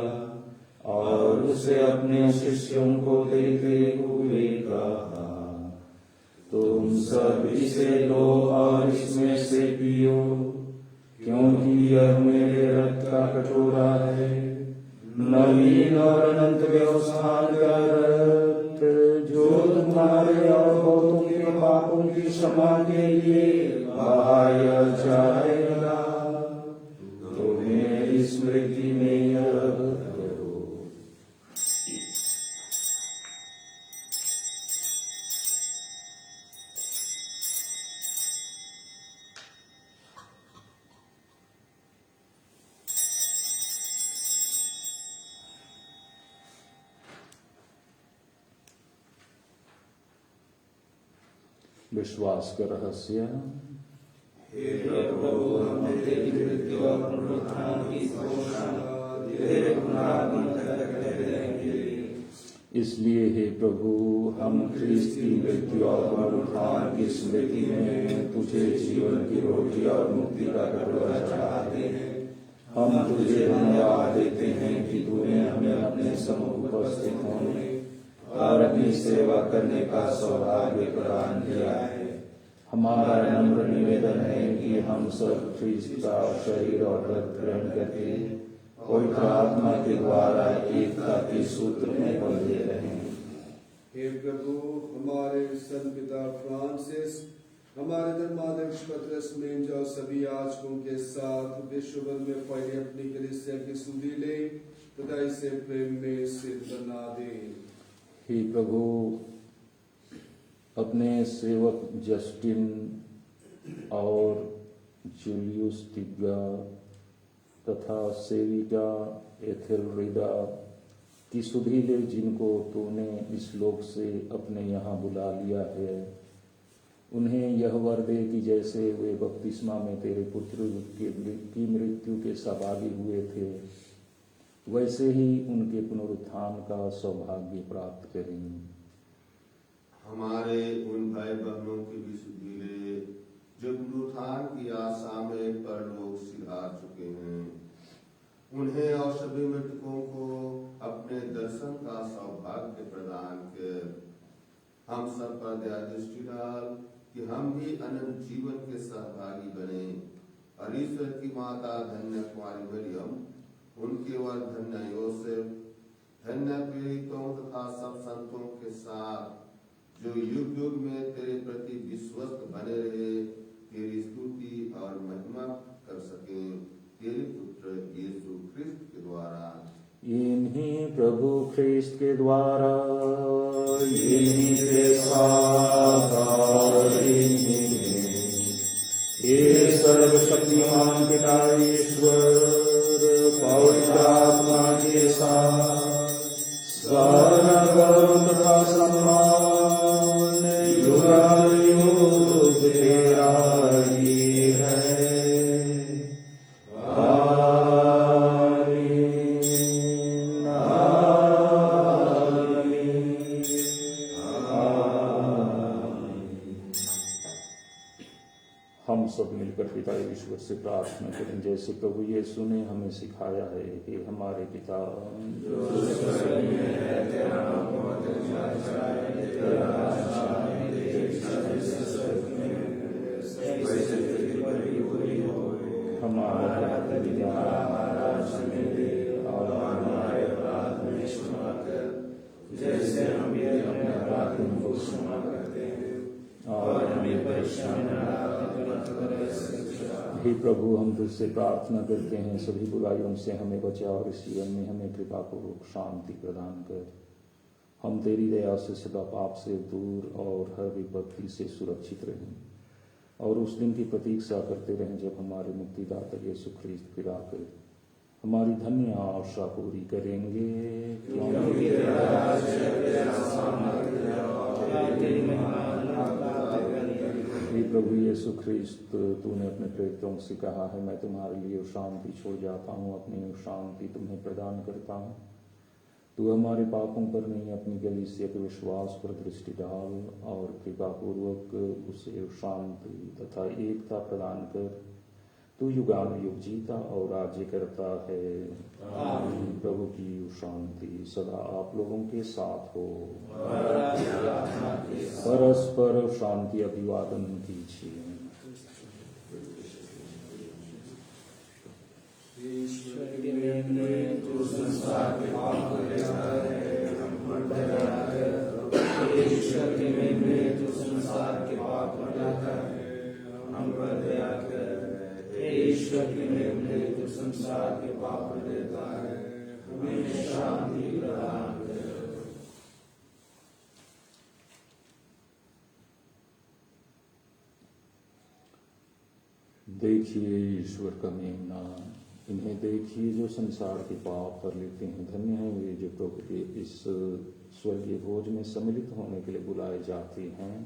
और उसे अपने शिष्यों को देते हुए कहा, तुम सब इसे लो और इसमें से पियो, क्योंकि यह मेरे रक्त का कटोरा है, नवीन और अनंत व्यवस्था का रक्त, जो तुम्हारे और बहुतों के पापों की क्षमा के लिए बहाया जाएगा। तो मेरी स्मृति में यह करो। विश्वास का रहस्य। हे प्रभु, हम तेरी मृत्यु और पुनरुत्थान की घोषणा तेरे पुनरागमन तक करते रहेंगे। इसलिए हे प्रभु, हम ख्रीस्त की मृत्यु और पुनरुत्थान की स्मृति में तुझे जीवन की रोटी और मुक्ति का कटोरा चढ़ाते हैं। हम तुझे धन्यवाद देते हैं कि तूने हमें अपने सम्मुख उपस्थित होने और अपनी सेवा करने का सौभाग्य प्रदान किया है। हमारा नम्र निवेदन है कि हम सब ख्रीस्त का शरीर और रक्त ग्रहण करके पवित्र आत्मा के द्वारा एकता के सूत्र में बंधे रहें। हे प्रभु, हमारे संत पिता फ्रांसिस, हमारे धर्माध्यक्ष पतरस मेंज और सभी याजकों के साथ विश्व भर में फैली अपनी कलीसिया की सुधि ले तथा इसे प्रेम में सिद्ध बना दे। हे प्रभु, अपने सेवक जस्टिन और जूलियस तिग्गा तथा सेविका एथेलरिडा की सुधि ले, जिनको तूने इस लोक से अपने यहाँ बुला लिया है, उन्हें यह वर दे कि जैसे वे बपतिस्मा में तेरे पुत्र की मृत्यु के सहभागी हुए थे, वैसे ही उनके पुनरुत्थान का सौभाग्य प्राप्त करें। हमारे उन भाई बहनों की भी सुधि ले जो पुनरुत्थान की आशा में परलोक सिधार चुके हैं। उन्हें और सभी मृतकों को अपने दर्शन का सौभाग्य प्रदान कर हम सब पर दया दृष्टि डाल कि हम भी अनंत जीवन के सहभागी बने। और ईश्वर की माता धन्य कुमारी मरियम, उनके वर धन्य योसेफ, धन्य पीड़ितों तथा सब संतों के साथ जो युग युग में तेरे प्रति विश्वस्त बने रहे, तेरी स्तुति और महिमा कर सके तेरे पुत्र यीशु ख्रिस्त के द्वारा। इन्हीं प्रभु ख्रिस्त के द्वारा, इन्हीं के साथ और इन्हीं में, ये सर्वशक्तिमान पिता ईश्वर पवित्र आत्मा के साथ सारा गौरव तथा सम्मान युगायुग तेरा ही है। हम सब मिलकर पिता ईश्वर से प्रार्थना करें, जैसे प्रभु यीशु ने हमें सिखाया है। कि हमारे पिता जो स्वर्ग में है, तेरा नाम हमारा और हमारे अपराध में क्षमा कर, जैसे हम भी अपने हे प्रभु, हम तुझसे प्रार्थना करते हैं, सभी बुराइयों से हमें बचा और इस जीवन में हमें कृपा पूर्वक शांति प्रदान कर। हम तेरी दया से सदा पाप से दूर और हर विपत्ति से सुरक्षित रहें और उस दिन की प्रतीक्षा करते रहें जब हमारे मुक्तिदाता यीशु ख्रीस्त फिर आकर हमारी धन्य आशा पूरी करेंगे। हे प्रभु यीशु ख्रीस्त, तूने अपने प्रेरितों से कहा है, मैं तुम्हारे लिए शांति छोड़ जाता हूँ, अपनी शांति तुम्हें प्रदान करता हूँ। तू हमारे पापों पर नहीं, अपनी कलीसिया के विश्वास पर दृष्टि डाल और कृपा पूर्वक उसे शांति तथा एकता प्रदान कर। तू युगानुयुग जीता और राज्य करता है। प्रभु की शांति सदा आप लोगों के साथ हो। परस्पर शांति अभिवादन कीजिए। ईश्वर के प्रेम में तू संसार के पाप को लेता है, हम पर दया कर। ईश्वर के प्रेम में तू संसार के पाप को लेता है, हम पर दया कर। ईश्वर के प्रेम में तू संसार के पाप को लेता है, हमें शांति प्रदान कर। देखिए ईश्वर का मेमना, इन्हें देखिए जो संसार के पाप कर लेते हैं। धन्य है वे जो प्रभु के इस स्वर्गीय भोज में सम्मिलित होने के लिए बुलाए जाते हैं।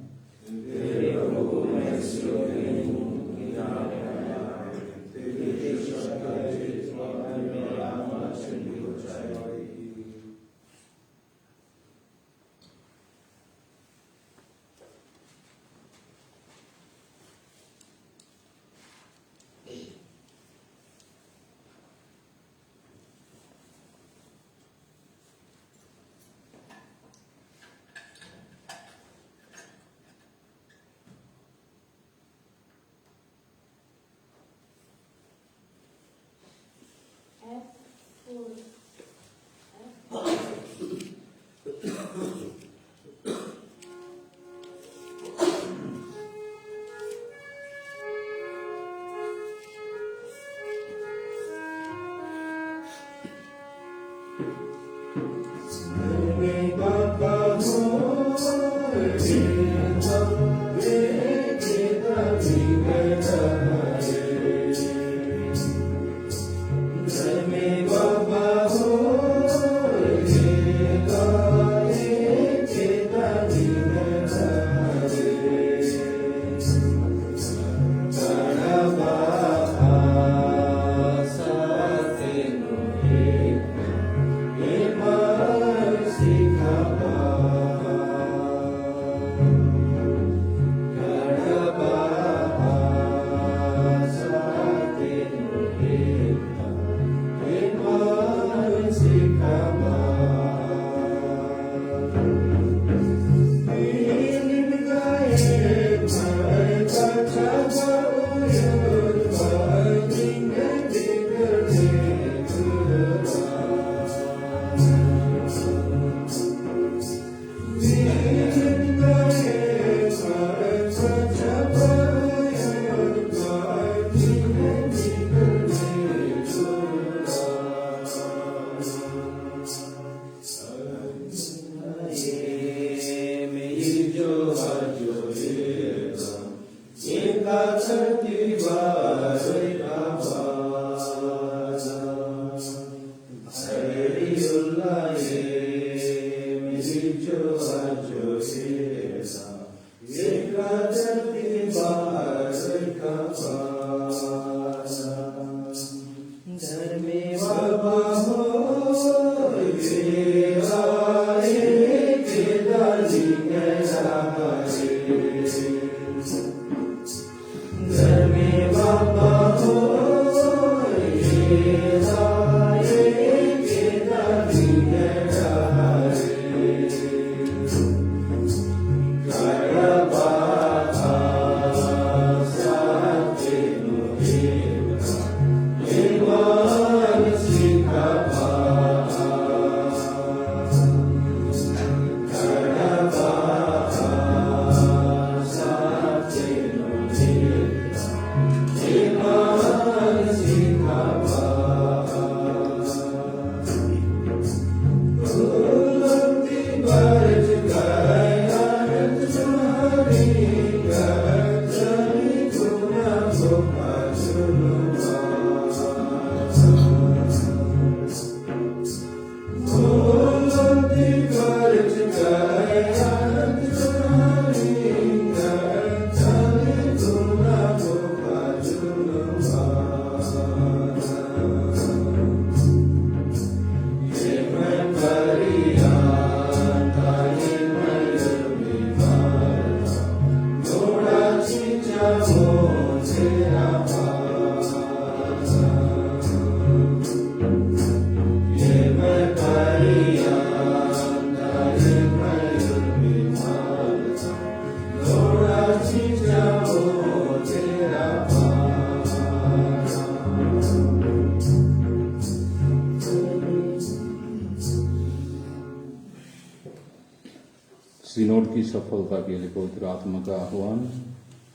सिनोड की सफलता के लिए पवित्र आत्मा का आह्वान।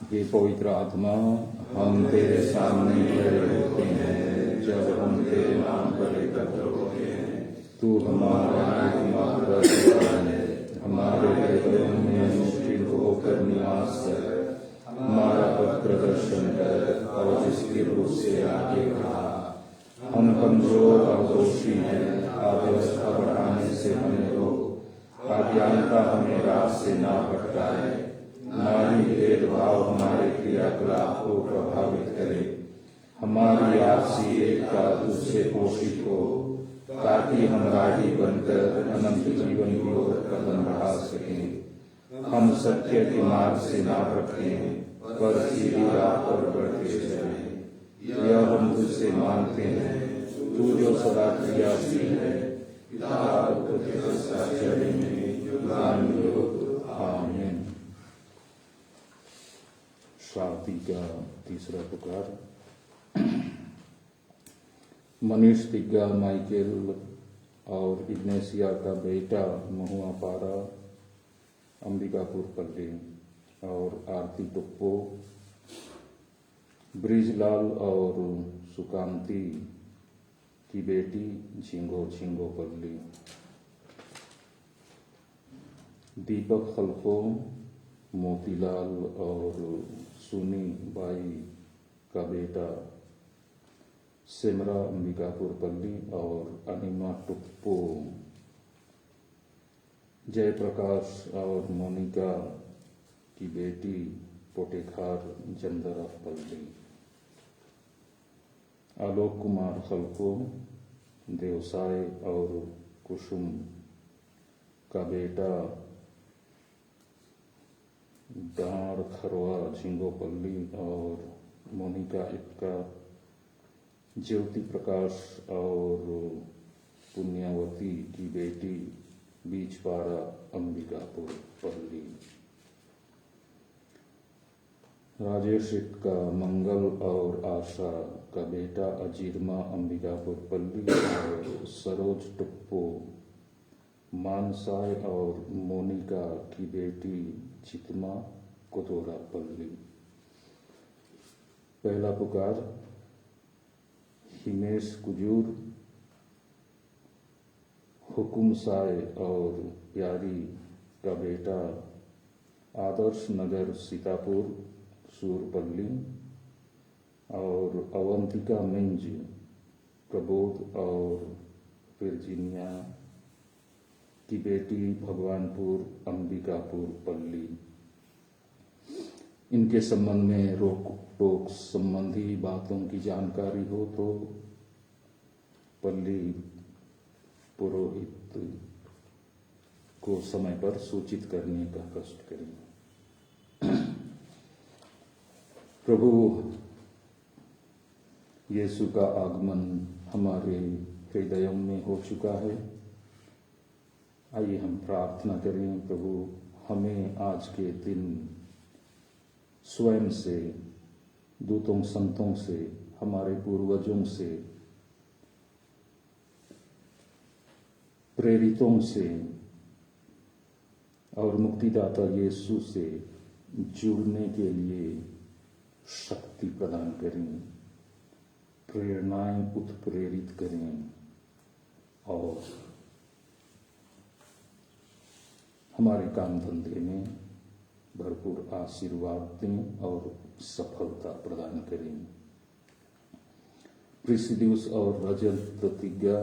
हे पवित्र आत्मा, हम तेरे सामने खड़े होते हैं जब हम तेरे नाम पर एकत्र होते हैं। तू हमारा है, हमारे हृदयों में निश्चित होकर निवास कर, हमारा पथ प्रदर्शन कर और इसके रूप से आगे बढ़ा। हम कमजोर और दोषी हैं, अव्यवस्था बढ़ाने से हमें रोक, अज्ञानता हमें राह से ना भटकाए, नारी भेदभाव हमारे क्रियाकलाप को प्रभावित करे। हमारी आपसी एकता तुझसे पोषित हो, ताकि हम राही बनकर अनंत जीवन की ओर कदम बढ़ा सकें। हम सत्य के मार्ग से ना भटकें, पर सीधी राह पर बढ़ते चलें। यह हम तुझसे मांगते हैं, तू जो सदा क्रियाशील है, पिता और पुत्र आश्चर्य में युगान युग। आमीन। शादी का तीसरा पुकार। मनीष तिग्गा माइकेल और इग्नेशिया का बेटा महुआ पारा अंबिकापुर पल्ली और आरती टुप्पो, ब्रिजलाल और सुकांति की बेटी झिंगो झिंगो पल्ली, दीपक खलको, मोतीलाल और सुनी बाई का बेटा सिमरा अंबिकापुर पल्ली और अनिमा टुप्पो, जयप्रकाश और मोनिका की बेटी पोटेखार जंदरा पल्ली, आलोक कुमार खलको देवसाय और कुसुम का बेटा डांड खरवा झिंगोपल्ली और मोनिका इक्का, ज्योति प्रकाश और पुण्यवती की बेटी बीचपाड़ा अंबिकापुर पल्ली, राजेश इक्का मंगल और आशा का बेटा अजीरमा अंबिकापुर पल्ली और सरोज टुप्पो मानसाय और मोनिका की बेटी चितमा कोतोरा पल्ली। पहला पुकार। हिमेश कुजूर, हुकुम साय और प्यारी का बेटा आदर्श नगर सीतापुर सूरपल्ली और अवंतिका मिंज प्रबोध और वर्जीनिया की बेटी भगवानपुर अंबिकापुर पल्ली। इनके संबंध में रोक टोक संबंधी बातों की जानकारी हो तो पल्ली पुरोहित को समय पर सूचित करने का कष्ट करें। प्रभु यीशु का आगमन हमारे हृदयों में हो चुका है। आइए हम प्रार्थना करें, प्रभु हमें आज के दिन स्वयं से, दूतों संतों से, हमारे पूर्वजों से, प्रेरितों से और मुक्तिदाता यीशु से जुड़ने के लिए शक्ति प्रदान करें, प्रेरणाएं उत्प्रेरित करें और हमारे काम धंधे में भरपूर आशीर्वाद दें और सफलता प्रदान करें। प्रिसिडियस और रजत प्रतिज्ञा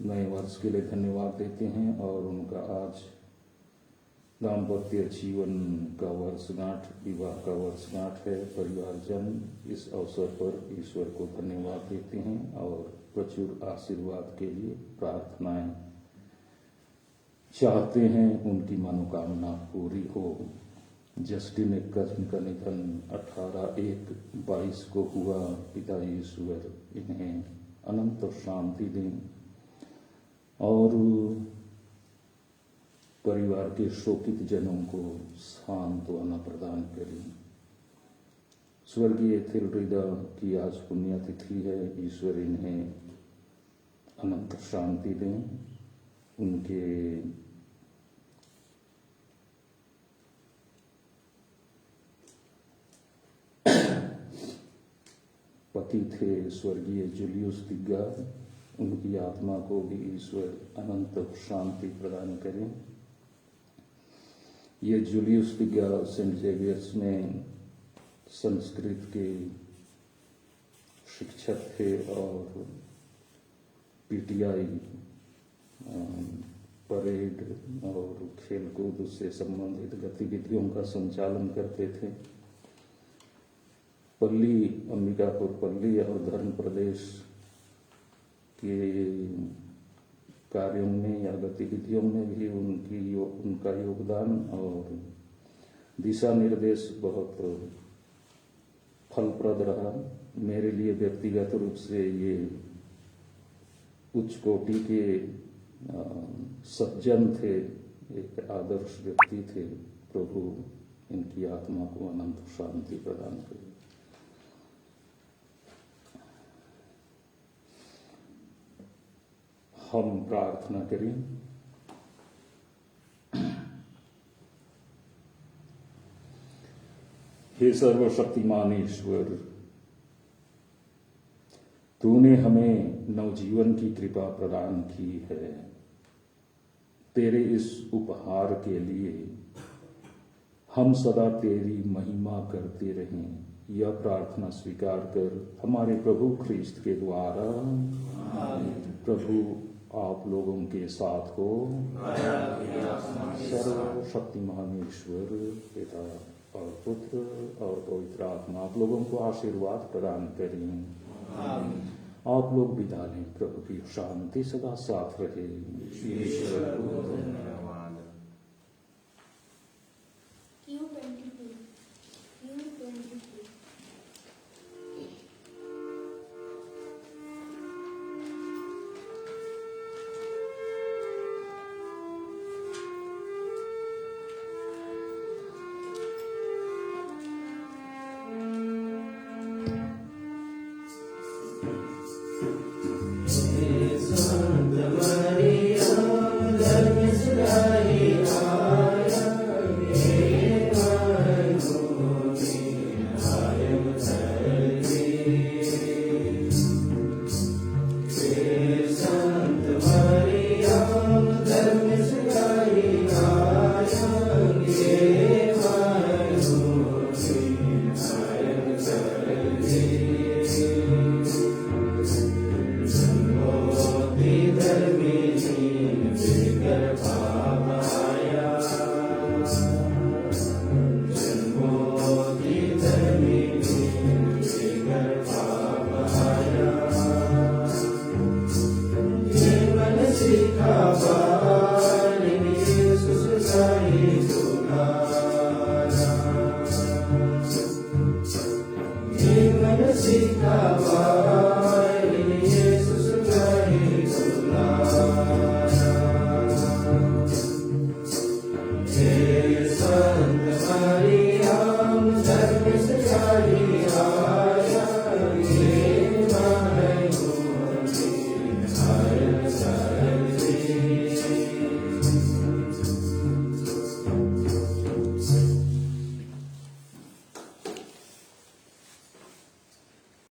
नए वर्ष के लिए धन्यवाद देते हैं और उनका आज दाम्पत्य जीवन का वर्षगांठ, विवाह का वर्षगांठ है। परिवारजन इस अवसर पर ईश्वर को धन्यवाद देते हैं और प्रचुर आशीर्वाद के लिए प्रार्थनाएं चाहते हैं, उनकी मनोकामना पूरी हो। जस्टिन एक्का जिनका निधन 18/1/22 को हुआ, पिता ईश्वर इन्हें अनंत शांति दें और परिवार के शोकित जनों को सांत्वना प्रदान करें। स्वर्गीय थिलरिदा की आज पुण्यतिथि है, ईश्वर इन्हें अनंत शांति दें। उनके चक्रवर्ती थे स्वर्गीय जूलियस दिग्गा, उनकी आत्मा को भी ईश्वर अनंत शांति प्रदान करें। ये जूलियस दिग्गा सेंट जेवियर्स में संस्कृत के शिक्षक थे और पीटीआई परेड और खेलकूद से संबंधित गतिविधियों का संचालन करते थे। पल्ली, अंबिकापुर पल्ली और धर्म प्रदेश के कार्यों में या गतिविधियों में भी उनका योगदान और दिशा निर्देश बहुत फलप्रद रहा। मेरे लिए व्यक्तिगत रूप से ये उच्च कोटि के सज्जन थे, एक आदर्श व्यक्ति थे। प्रभु इनकी आत्मा को अनंत शांति प्रदान करे। हम प्रार्थना करें। हे सर्वशक्तिमान ईश्वर, तूने हमें नवजीवन की कृपा प्रदान की है। तेरे इस उपहार के लिए हम सदा तेरी महिमा करते रहें, यह प्रार्थना स्वीकार कर हमारे प्रभु ख्रीस्त के द्वारा। प्रभु आप लोगों के साथ हो। सर्वशक्तिमान ईश्वर पिता और पुत्र और पवित्र आत्मा आप लोगों को आशीर्वाद प्रदान करें। आप लोग विदा लें। प्रभु की शांति सदा साथ रहे। ईश्वर को धन्यवाद।